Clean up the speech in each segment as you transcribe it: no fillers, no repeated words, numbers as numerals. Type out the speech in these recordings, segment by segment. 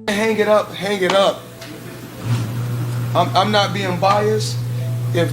Hang it up, hang it up. I'm not being biased. If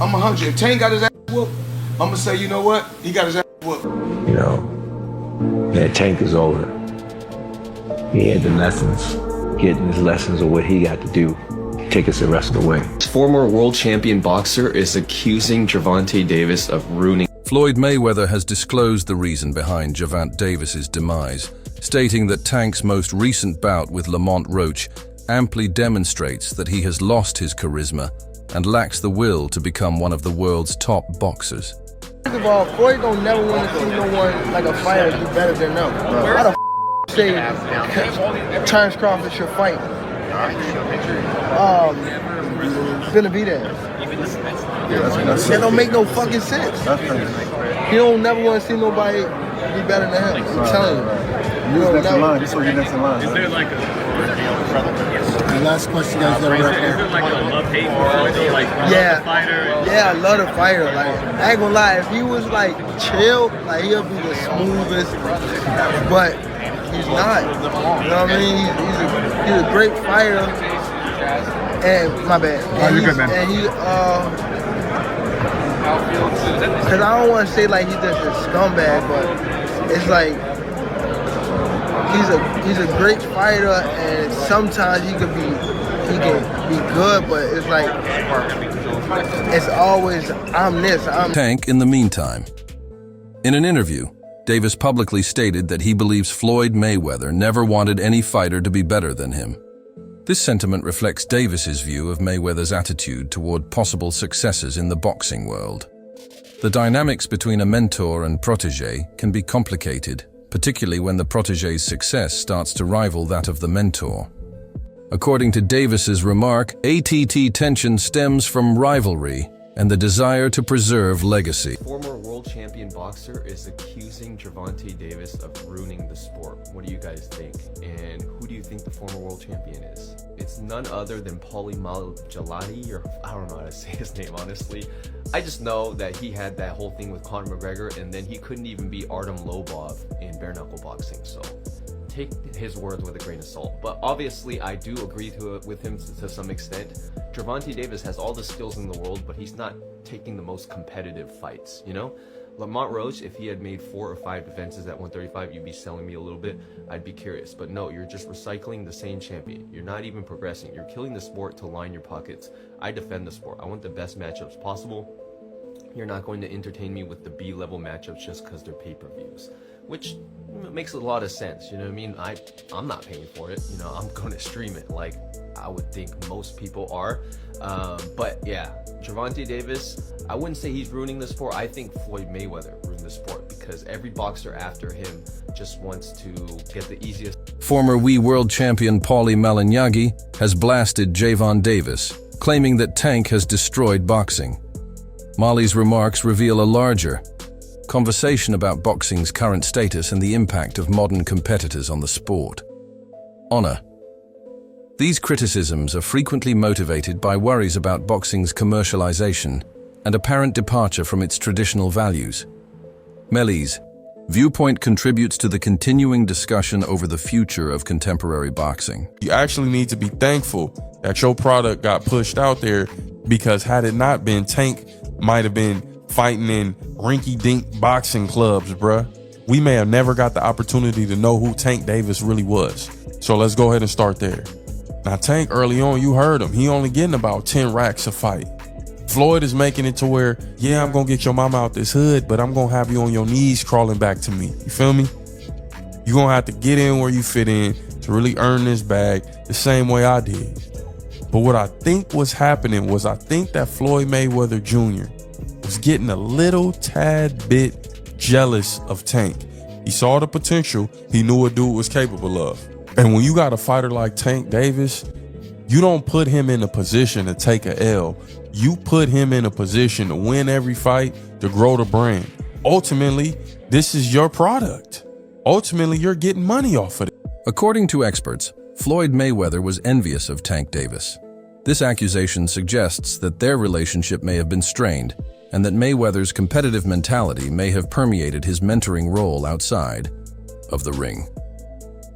I'm 100, if Tank got his ass whooped, I'm gonna say, you know what? He got his ass whooped. You know, that Tank is over. He had the lessons, getting his lessons of what he got to do, take us the rest of the way. Former world champion boxer is accusing Gervonta Davis of ruining. Floyd Mayweather has disclosed the reason behind Gervonta Davis's demise, stating that Tank's most recent bout with Lamont Roach amply demonstrates that he has lost his charisma and lacks the will to become one of the world's top boxers. First of all, Floyd don't never want to see no one like a fighter do better than them. How the say Terrence Crawford should fight? Benavidez. That don't make no fucking sense. You don't never want to see nobody be better than him. I'm telling you. You don't never. This will get next in line. Is there like The last question, guys. is there like a love-hate for like Yeah, fighter? yeah, I love the fighter. Like, I ain't gonna lie, if he was like chill, like he'll be the smoothest. But he's not. You know what I mean? He's a great fighter. And my bad. And you're good, man. And he cause I don't want to say like he's just a scumbag, but it's like he's a great fighter, and sometimes he can be good, but it's like it's always I'm this. Tank, in the meantime. In an interview, Davis publicly stated that he believes Floyd Mayweather never wanted any fighter to be better than him. This sentiment reflects Davis's view of Mayweather's attitude toward possible successes in the boxing world. The dynamics between a mentor and protege can be complicated, particularly when the protege's success starts to rival that of the mentor. According to Davis's remark, ATT tension stems from rivalry and the desire to preserve legacy. Former world champion boxer is accusing Gervonta Davis of ruining the sport. What do you guys think? And who do you think the former world champion is? It's none other than Paulie Malignaggi, or I don't know how to say his name, honestly. I just know that he had that whole thing with Conor McGregor, and then he couldn't even beat Artem Lobov in bare knuckle boxing. So take his words with a grain of salt. But obviously, I do agree with him to some extent. Gervonta Davis has all the skills in the world, but he's not taking the most competitive fights, you know? Lamont Roach, if he had made 4 or 5 defenses at 135, you'd be selling me a little bit. I'd be curious. But no, you're just recycling the same champion. You're not even progressing. You're killing the sport to line your pockets. I defend the sport. I want the best matchups possible. You're not going to entertain me with the B-level matchups just because they're pay-per-views, which makes a lot of sense. You know what I mean? I'm not paying for it. You know, I'm going to stream it like I would think most people are. But yeah, Gervonta Davis, I wouldn't say he's ruining the sport. I think Floyd Mayweather ruined the sport because every boxer after him just wants to get the easiest. Former world champion Paulie Malignaggi has blasted Gervonta Davis, claiming that Tank has destroyed boxing. Molly's remarks reveal a larger conversation about boxing's current status and the impact of modern competitors on the sport. Honor. These criticisms are frequently motivated by worries about boxing's commercialization and apparent departure from its traditional values. Melly's viewpoint contributes to the continuing discussion over the future of contemporary boxing. You actually need to be thankful that your product got pushed out there, because had it not been, Tank might have been fighting in rinky-dink boxing clubs, bruh. We may have never got the opportunity to know who Tank Davis really was. So let's go ahead and start there. Now, Tank, early on, you heard him. He only getting about 10 racks a fight. Floyd is making it to where, yeah, I'm gonna get your mama out this hood, but I'm gonna have you on your knees crawling back to me. You feel me? You're gonna have to get in where you fit in to really earn this bag the same way I did. But what I think was happening was, I think that Floyd Mayweather Jr. was getting a little tad bit jealous of Tank. He saw the potential. He knew what dude was capable of. And when you got a fighter like Tank Davis, you don't put him in a position to take a L. You put him in a position to win every fight, to grow the brand. Ultimately, this is your product. Ultimately, you're getting money off of it. According to experts, Floyd Mayweather was envious of Tank Davis. This accusation suggests that their relationship may have been strained, and that Mayweather's competitive mentality may have permeated his mentoring role outside of the ring.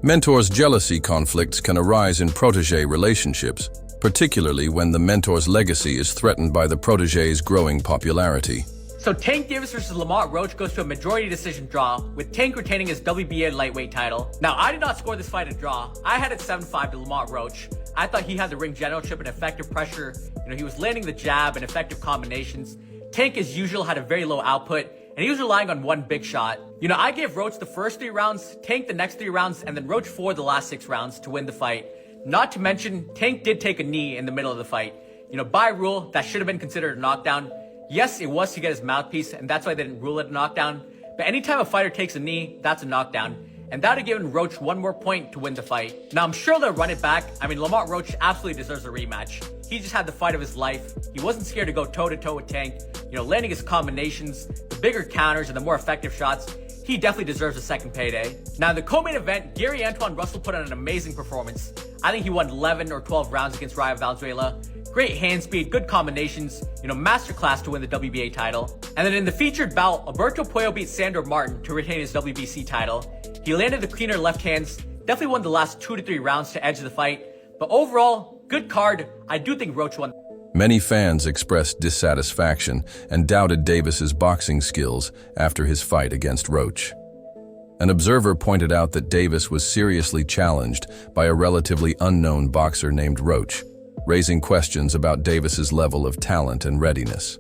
Mentors' jealousy conflicts can arise in protege relationships, particularly when the mentor's legacy is threatened by the protege's growing popularity. So Tank Davis versus Lamont Roach goes to a majority decision draw, with Tank retaining his WBA lightweight title. Now, I did not score this fight a draw. I had it 7-5 to Lamont Roach. I thought he had the ring generalship and effective pressure. He was landing the jab and effective combinations. Tank, as usual, had a very low output, and he was relying on one big shot. I gave Roach the first 3 rounds, Tank the next 3 rounds, and then Roach 4 the last 6 rounds to win the fight. Not to mention, Tank did take a knee in the middle of the fight. By rule, that should have been considered a knockdown. Yes, it was to get his mouthpiece, and that's why they didn't rule it a knockdown. But anytime a fighter takes a knee, that's a knockdown. And that would have given Roach 1 more point to win the fight. Now, I'm sure they'll run it back. Lamont Roach absolutely deserves a rematch. He just had the fight of his life. He wasn't scared to go toe-to-toe with Tank. Landing his combinations, the bigger counters, and the more effective shots. He definitely deserves a second payday. Now, in the co-main event, Gary Antoine Russell put on an amazing performance. I think he won 11 or 12 rounds against Ryan Valenzuela. Great hand speed, good combinations, masterclass to win the WBA title. And then in the featured bout, Alberto Puello beat Sandor Martin to retain his WBC title. He landed the cleaner left hands, definitely won the last 2 to 3 rounds to edge the fight. But overall, good card. I do think Roach won. Many fans expressed dissatisfaction and doubted Davis's boxing skills after his fight against Roach. An observer pointed out that Davis was seriously challenged by a relatively unknown boxer named Roach, raising questions about Davis's level of talent and readiness.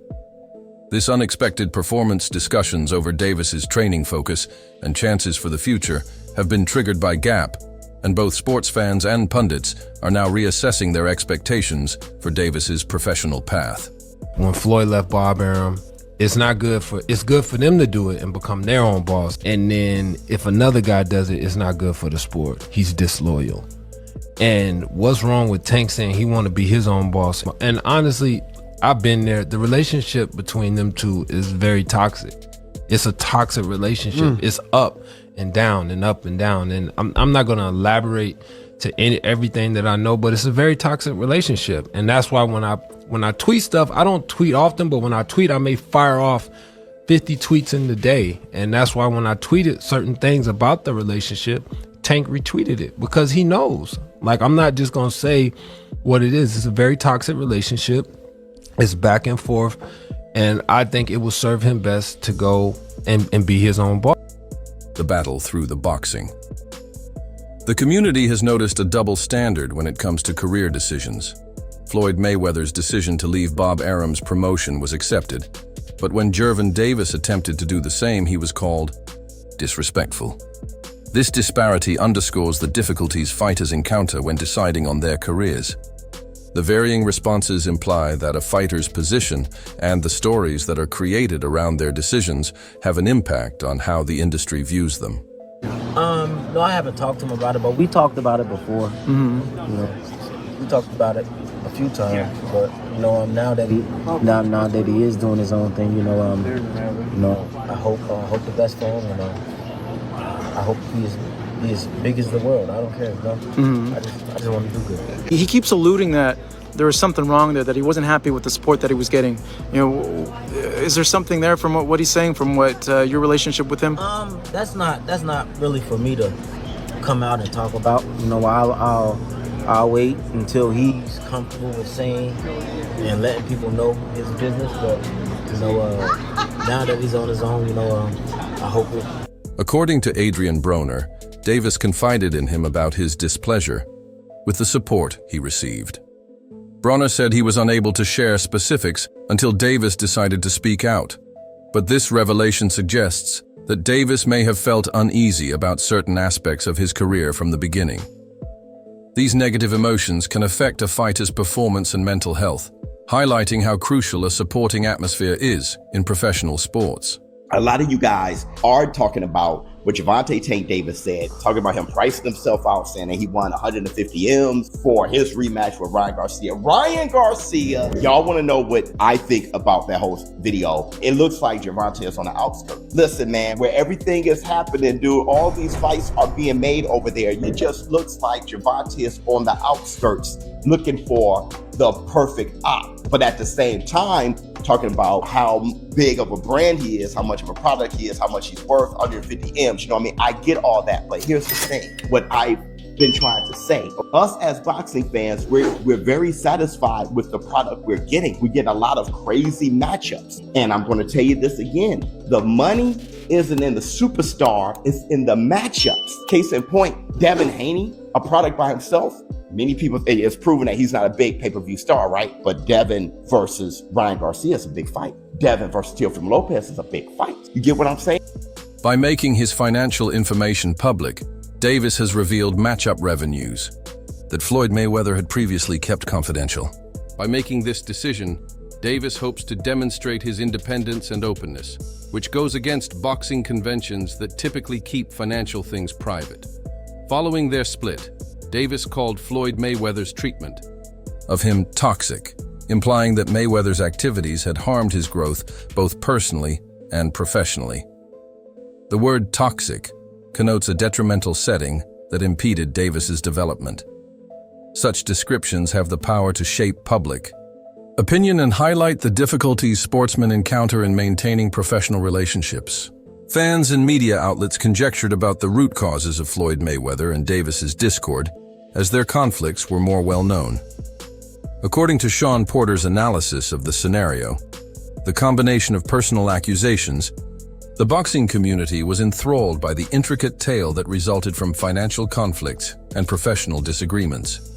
This unexpected performance discussions over Davis's training focus and chances for the future have been triggered by Gap, and both sports fans and pundits are now reassessing their expectations for Davis's professional path. When Floyd left Bob Arum, it's good for them to do it and become their own boss. And then if another guy does it, it's not good for the sport. He's disloyal. And what's wrong with Tank saying he want to be his own boss? And honestly, I've been there. The relationship between them two is very toxic. It's a toxic relationship. It's up and down and up and down. And I'm not going to elaborate to everything that I know, but it's a very toxic relationship. And that's why when I tweet stuff, I don't tweet often, but when I tweet, I may fire off 50 tweets in the day. And that's why when I tweeted certain things about the relationship, Tank retweeted it because he knows. Like, I'm not just going to say what it is. It's a very toxic relationship. It's back and forth. And I think it will serve him best to go and be his own boss. The battle through the boxing. The community has noticed a double standard when it comes to career decisions. Floyd Mayweather's decision to leave Bob Arum's promotion was accepted, but when Gervonta Davis attempted to do the same, he was called disrespectful. This disparity underscores the difficulties fighters encounter when deciding on their careers. The varying responses imply that a fighter's position and the stories that are created around their decisions have an impact on how the industry views them. No, I haven't talked to him about it, but we talked about it before. We talked about it a few times, but now that he is doing his own thing, I hope the best for him. I hope he is big as the world. I don't care. I just want to do good. He keeps alluding that there was something wrong there, that he wasn't happy with the support that he was getting. Is there something there from what he's saying, from what your relationship with him? That's not really for me to come out and talk about. I'll wait until he's comfortable with saying and letting people know his business. But now that he's on his own, I hope it. According to Adrian Broner, Davis confided in him about his displeasure with the support he received. Broner said he was unable to share specifics until Davis decided to speak out, but this revelation suggests that Davis may have felt uneasy about certain aspects of his career from the beginning. These negative emotions can affect a fighter's performance and mental health, highlighting how crucial a supporting atmosphere is in professional sports. A lot of you guys are talking about what Gervonta Tank Davis said, talking about him pricing himself out, saying that he won 150 M's for his rematch with Ryan Garcia. Y'all want to know what I think about that whole video? It looks like Gervonta is on the outskirts. Listen, man, where everything is happening, dude, all these fights are being made over there. It just looks like Gervonta is on the outskirts looking for the perfect op. But at the same time, talking about how big of a brand he is, how much of a product he is, how much he's worth, 150 M's. You know what I mean? I get all that, but here's the thing. What I've been trying to say, us as boxing fans, we're very satisfied with the product we're getting. We get a lot of crazy matchups. And I'm going to tell you this again. The money isn't in the superstar, it's in the matchups. Case in point, Devin Haney, a product by himself. Many people, it's proven that he's not a big pay-per-view star, right? But Devin versus Ryan Garcia is a big fight. Devin versus Teofimo Lopez is a big fight. You get what I'm saying? By making his financial information public, Davis has revealed matchup revenues that Floyd Mayweather had previously kept confidential. By making this decision, Davis hopes to demonstrate his independence and openness, which goes against boxing conventions that typically keep financial things private. Following their split, Davis called Floyd Mayweather's treatment of him toxic, implying that Mayweather's activities had harmed his growth both personally and professionally. The word toxic connotes a detrimental setting that impeded Davis's development. Such descriptions have the power to shape public opinion and highlight the difficulties sportsmen encounter in maintaining professional relationships. Fans and media outlets conjectured about the root causes of Floyd Mayweather and Davis's discord, as their conflicts were more well known. According to Sean Porter's analysis of the scenario, the combination of personal accusations, the boxing community was enthralled by the intricate tale that resulted from financial conflicts and professional disagreements.